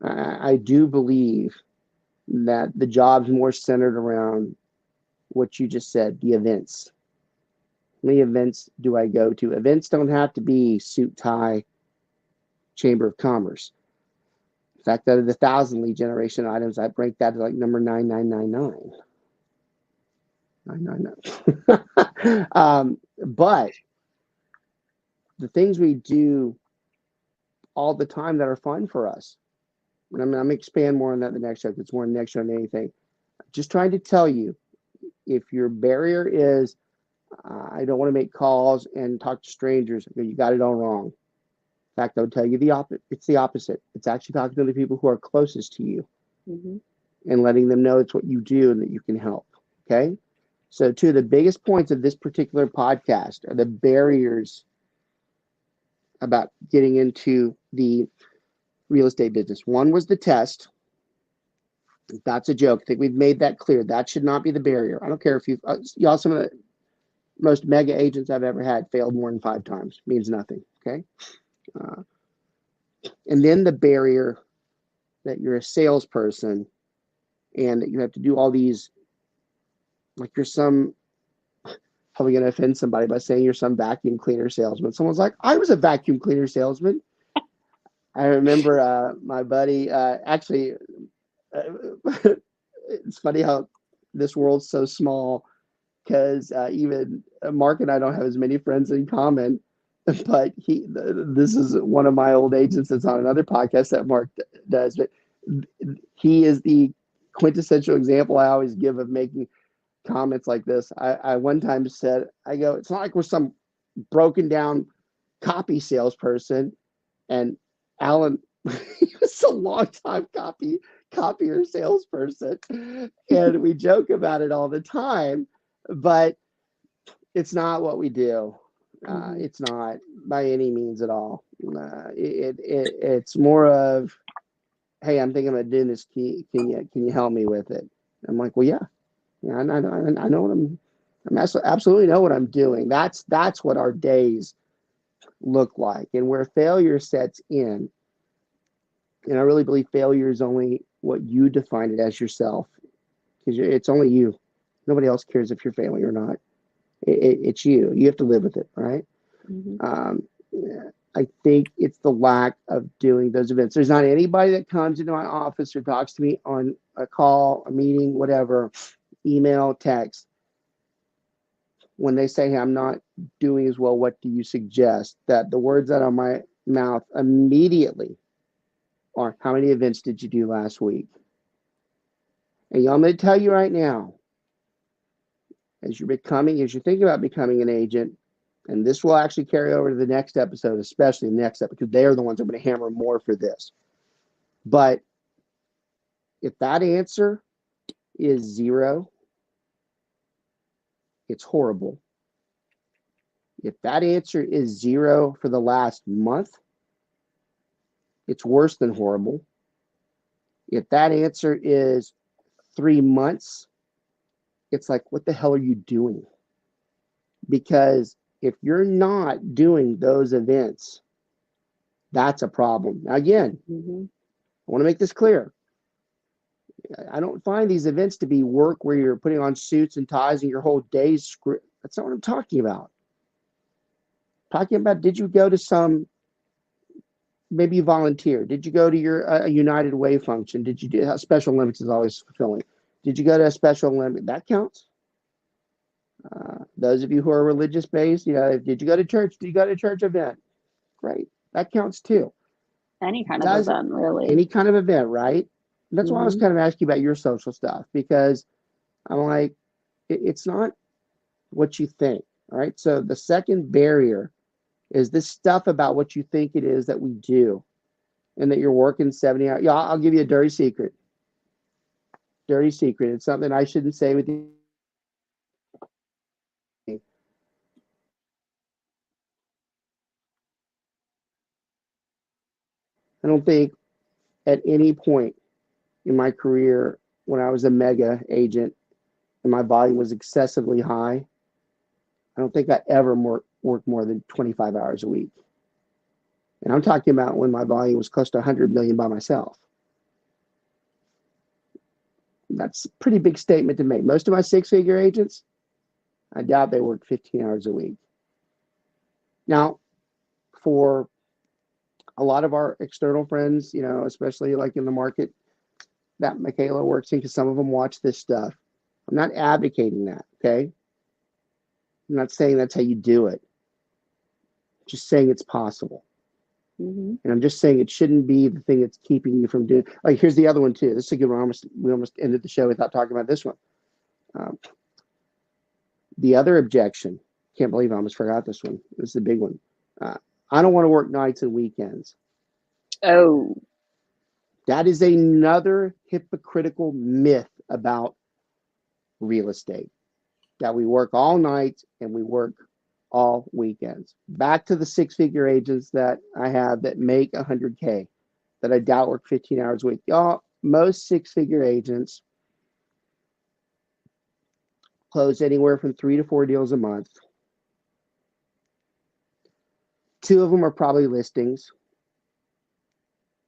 I do believe that the job's more centered around what you just said, the events. How many events do I go to? Events don't have to be suit, tie, Chamber of Commerce. In fact, out of the 1,000 lead generation items, I break that to like number 9999. But the things we do all the time that are fun for us, and I'm going to expand more on that in the next show. It's more in the next show than anything. Just trying to tell you, if your barrier is, I don't want to make calls and talk to strangers, you got it all wrong. In fact, I would tell you the opposite. It's the opposite. It's actually talking to the people who are closest to you and letting them know it's what you do and that you can help. Okay. So two of the biggest points of this particular podcast are the barriers about getting into the real estate business. One was the test. That's a joke. I think we've made that clear. That should not be the barrier. I don't care if y'all, some of the most mega agents I've ever had failed more than 5 times. Means nothing. Okay. And then the barrier that you're a salesperson and that you have to do all these, like you're some, probably going to offend somebody by saying you're some vacuum cleaner salesman. Someone's like, I was a vacuum cleaner salesman. I remember my buddy, it's funny how this world's so small because even Mark and I don't have as many friends in common. But this is one of my old agents that's on another podcast that Mark does. But he is the quintessential example I always give of making comments like this. I one time said, I go, it's not like we're some broken down copy salesperson. And Alan, he was a long time copier salesperson. And we joke about it all the time, but it's not what we do. It's not by any means at all. It's more of, hey, I'm thinking about doing this. Can you help me with it? I'm like, well, yeah, I know what I'm absolutely know what I'm doing. That's what our days look like, and where failure sets in. And I really believe failure is only what you define it as yourself, because it's only you. Nobody else cares if you're failing or not. It's you. You have to live with it, right? I think it's the lack of doing those events. There's not anybody that comes into my office or talks to me on a call, a meeting, whatever, email, text. When they say, hey, I'm not doing as well, what do you suggest? That the words out of my mouth immediately are, how many events did you do last week? And I'm going to tell you right now, as you're thinking about becoming an agent, and this will actually carry over to the next episode, especially the next episode, because they're the ones that are going to hammer more for this. But if that answer is 0, it's horrible. If that answer is 0 for the last month, it's worse than horrible. If that answer is 3 months, it's like, what the hell are you doing? Because if you're not doing those events, that's a problem. Now, again, I want to make this clear. I don't find these events to be work where you're putting on suits and ties and your whole day's script. That's not what I'm talking about. I'm talking about, did you go to maybe you volunteer? Did you go to your United Way function? Did you do Special Olympics is always fulfilling? Did you go to a Special Olympic? That counts. Those of you who are religious based, did you go to church? Did you go to a church event? Great. That counts too. Any kind of event, really. Any kind of event, right? That's why I was kind of asking about your social stuff, because I'm like, it's not what you think. All right. So the second barrier is this stuff about what you think it is that we do, and that you're working 70 hours. Yeah, I'll give you a dirty secret. Dirty secret. It's something I shouldn't say with you. I don't think at any point in my career, when I was a mega agent and my volume was excessively high, I don't think I ever worked more than 25 hours a week. And I'm talking about when my volume was close to 100 million by myself. That's a pretty big statement to make. Most of my 6-figure agents, I doubt they work 15 hours a week. Now, for a lot of our external friends, especially like in the market that Mykayla works in, because some of them watch this stuff, I'm not advocating that, okay? I'm not saying that's how you do it. I'm just saying it's possible. And I'm just saying it shouldn't be the thing that's keeping you from doing. Like, here's the other one too. This is a good one. We almost ended the show without talking about this one. The other objection, can't believe I almost forgot this one. This is a big one. I don't want to work nights and weekends. Oh. That is another hypocritical myth about real estate, that we work all nights and we work all weekends. Back to the 6-figure agents that I have that make 100K, that I doubt work 15 hours a week. Y'all, most 6-figure agents close anywhere from 3 to 4 deals a month. 2 of them are probably listings,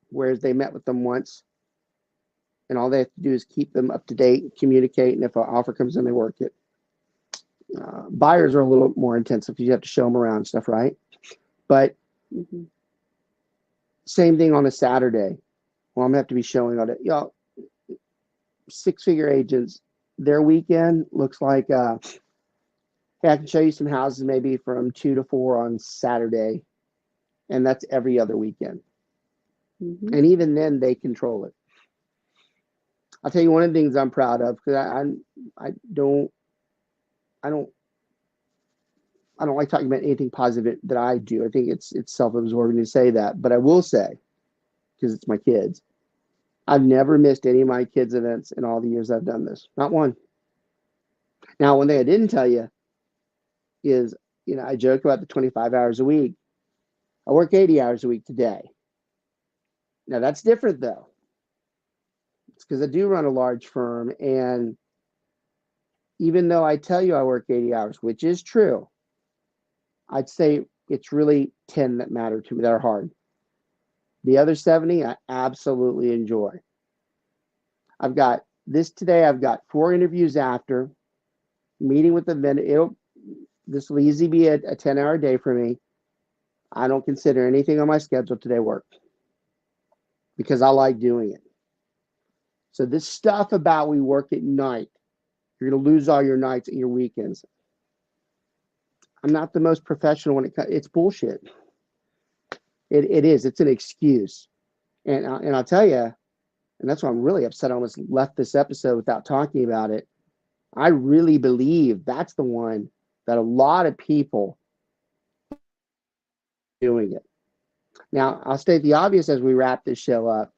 whereas they met with them once, and all they have to do is keep them up to date, communicate, and if an offer comes in, they work it. Buyers are a little more intensive because you have to show them around and stuff, right? But same thing on a Saturday. Well, I'm going to have to be showing on it. Y'all, 6-figure agents, their weekend looks like hey, I can show you some houses maybe from 2 to 4 on Saturday, and that's every other weekend. Mm-hmm. And even then, they control it. I'll tell you one of the things I'm proud of, because I don't like talking about anything positive that I do. I think it's self-absorbing to say that, but I will say, because it's my kids, I've never missed any of my kids' events in all the years I've done this. Not one. Now, one thing I didn't tell you is, I joke about the 25 hours a week. I work 80 hours a week today. Now, that's different, though. It's because I do run a large firm, and even though I tell you I work 80 hours, which is true, I'd say it's really 10 that matter to me, that are hard. The other 70, I absolutely enjoy. I've got 4 interviews after, meeting with the vendor. This will easily be a 10-hour day for me. I don't consider anything on my schedule today work, because I like doing it. So this stuff about we work at night, you're going to lose all your nights and your weekends. I'm not the most professional when it's bullshit. It is. It's an excuse. And I'll tell you, and that's why I'm really upset I almost left this episode without talking about it. I really believe that's the one that a lot of people are doing it. Now, I'll state the obvious as we wrap this show up.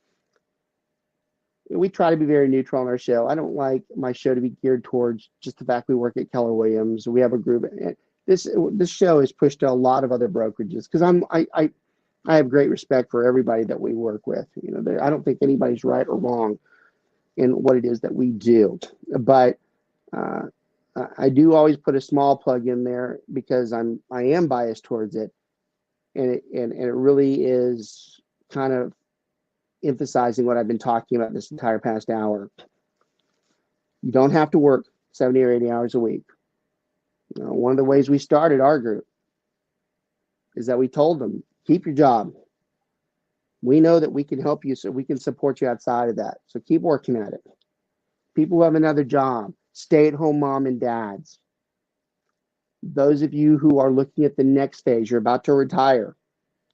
We try to be very neutral on our show. I don't like my show to be geared towards just the fact we work at Keller Williams. We have a group. This show is pushed to a lot of other brokerages, because I have great respect for everybody that we work with. I don't think anybody's right or wrong in what it is that we do. But I do always put a small plug in there, because I am biased towards it, and it really is kind of emphasizing what I've been talking about this entire past hour. You don't have to work 70 or 80 hours a week. One of the ways we started our group is that we told them, keep your job. We know that we can help you, so we can support you outside of that. So keep working at it. People who have another job, stay-at-home mom and dads, those of you who are looking at the next phase, you're about to retire.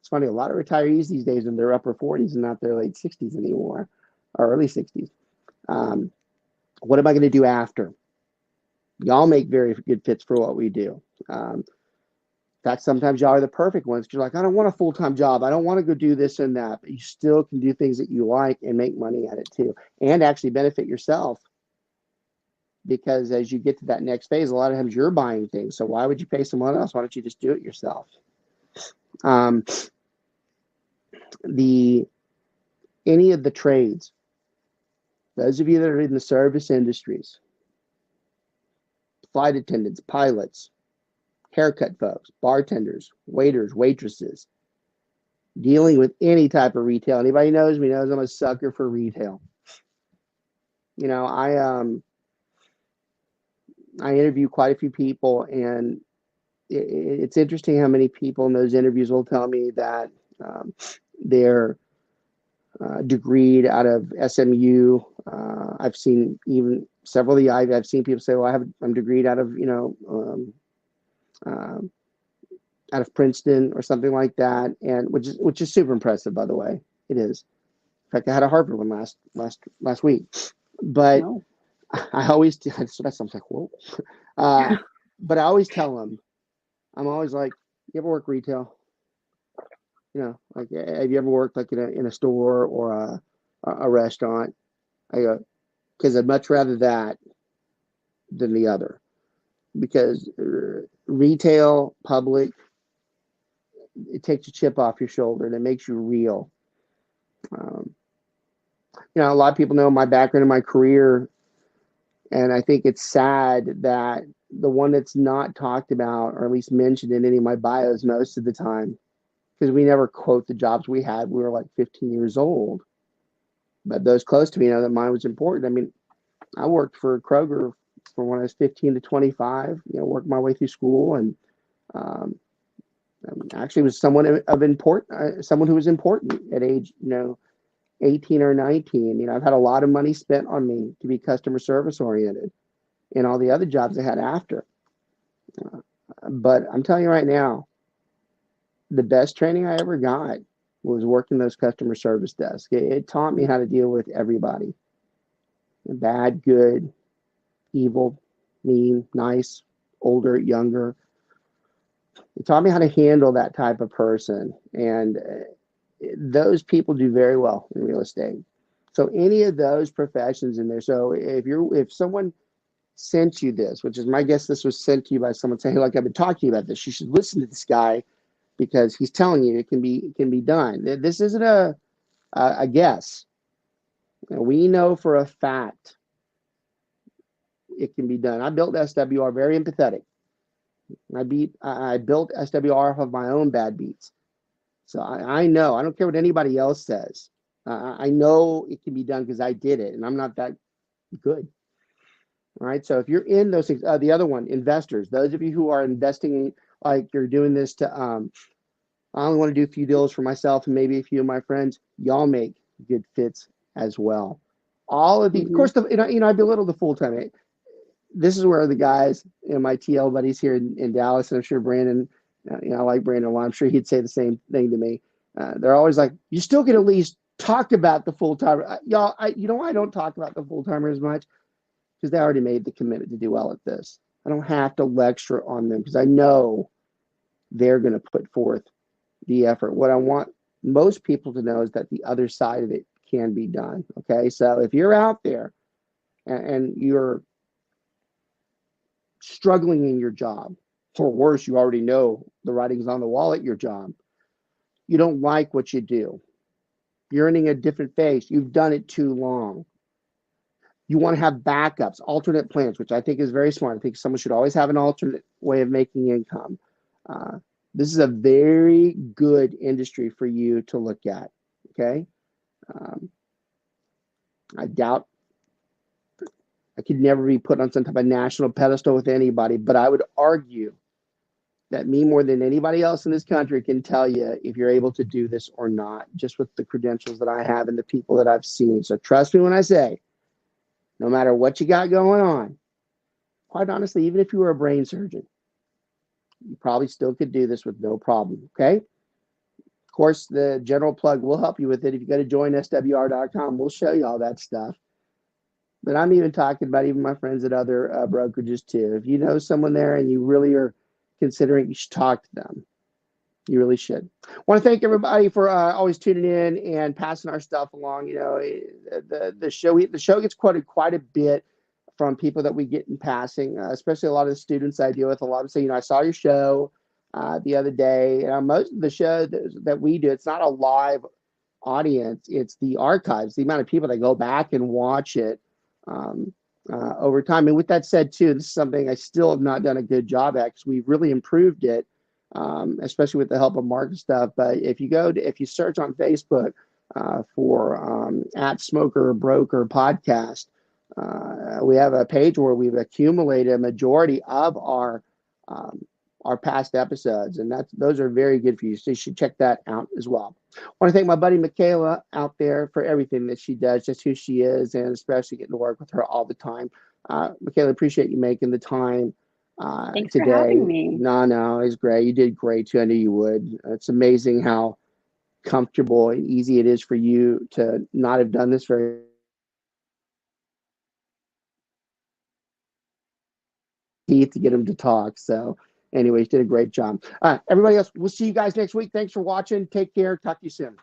It's funny, a lot of retirees these days in their upper 40s and not their late 60s anymore, or early 60s. What am I going to do after? Y'all make very good fits for what we do. In fact, sometimes y'all are the perfect ones. You're like, I don't want a full-time job. I don't want to go do this and that. But you still can do things that you like and make money at it too, and actually benefit yourself. Because as you get to that next phase, a lot of times you're buying things. So why would you pay someone else? Why don't you just do it yourself? Any of the trades, those of you that are in the service industries, flight attendants, pilots, haircut folks, bartenders, waiters, waitresses, dealing with any type of retail. Anybody knows me knows I'm a sucker for retail. I interview quite a few people, and it's interesting how many people in those interviews will tell me that they're degreed out of SMU. I've seen even several of the Ivy. I've seen people say, "Well, I'm degreed out of out of Princeton or something like that," and which is super impressive, by the way. It is. In fact, I had a Harvard one last week, but no. I always I'm like, whoa. But I always tell them, I'm always like, you ever work retail? Like, have you ever worked like in a store or a restaurant? I go, because I'd much rather that than the other. Because retail, public, it takes a chip off your shoulder and it makes you real. A lot of people know my background and my career, and I think it's sad that the one that's not talked about, or at least mentioned in any of my bios most of the time, because we never quote the jobs we had. We were like 15 years old. But those close to me know that mine was important. I mean, I worked for Kroger from when I was 15 to 25, worked my way through school, and actually was someone who was important at age, 18 or 19. I've had a lot of money spent on me to be customer service oriented in all the other jobs I had after. But I'm telling you right now, the best training I ever got was working those customer service desks. It taught me how to deal with everybody, bad, good, evil, mean, nice, older, younger. It taught me how to handle that type of person. And those people do very well in real estate. So any of those professions in there. So if someone sent you this, which is my guess, this was sent to you by someone saying, hey, like I've been talking about this, you should listen to this guy because he's telling you it can be done. This isn't a guess. We know for a fact it can be done. I built SWR, very empathetic. I built SWR off of my own bad beats. So I know. I don't care what anybody else says. I know it can be done because I did it, and I'm not that good. All right. So if you're in those things, the other one, investors, those of you who are investing, like you're doing this to, I only want to do a few deals for myself and maybe a few of my friends. Y'all make good fits as well. All of these, of course, I belittle the full time. This is where the guys, my TL buddies here in Dallas, and I'm sure Brandon, I like Brandon a lot. I'm sure he'd say the same thing to me. They're always like, you still can at least talk about the full timer. Y'all, I don't talk about the full timer as much because they already made the commitment to do well at this. I don't have to lecture on them because I know they're going to put forth the effort. What I want most people to know is that the other side of it can be done. Okay. So if you're out there and you're struggling in your job, or worse, you already know the writing's on the wall at your job, you don't like what you do, you're earning a different face, you've done it too long, you want to have backups, alternate plans, which I think is very smart. I think someone should always have an alternate way of making income. This is a very good industry for you to look at. Okay. I doubt I could never be put on some type of national pedestal with anybody, but I would argue that me more than anybody else in this country can tell you if you're able to do this or not, just with the credentials that I have and the people that I've seen. So trust me when I say, no matter what you got going on, quite honestly, even if you were a brain surgeon, you probably still could do this with no problem. Okay. Of course, the general plug will help you with it. If you go to joinswr.com, we'll show you all that stuff. But I'm even talking about even my friends at other brokerages too. If you know someone there and you really are considering, you should talk to them. You really should. I want to thank everybody for always tuning in and passing our stuff along. The show gets quoted quite a bit from people that we get in passing, especially a lot of the students I deal with. A lot of them say, I saw your show the other day. Most of the show that we do, it's not a live audience. It's the archives, the amount of people that go back and watch it over time. And with that said, too, this is something I still have not done a good job at because we've really improved it, especially with the help of Mark and stuff. But if you search on Facebook for at Smoker Broker Podcast, we have a page where we've accumulated a majority of our past episodes, and those are very good for you. So you should check that out as well. I want to thank my buddy Mykayla out there for everything that she does, just who she is, and especially getting to work with her all the time. Mykayla, appreciate you making the time Thanks today. for having me. No, it's great. You did great too. I knew you would. It's amazing how comfortable and easy it is for you to not have done this very teeth to get them to talk. So anyways, did a great job. Everybody else, we'll see you guys next week. Thanks for watching. Take care. Talk to you soon.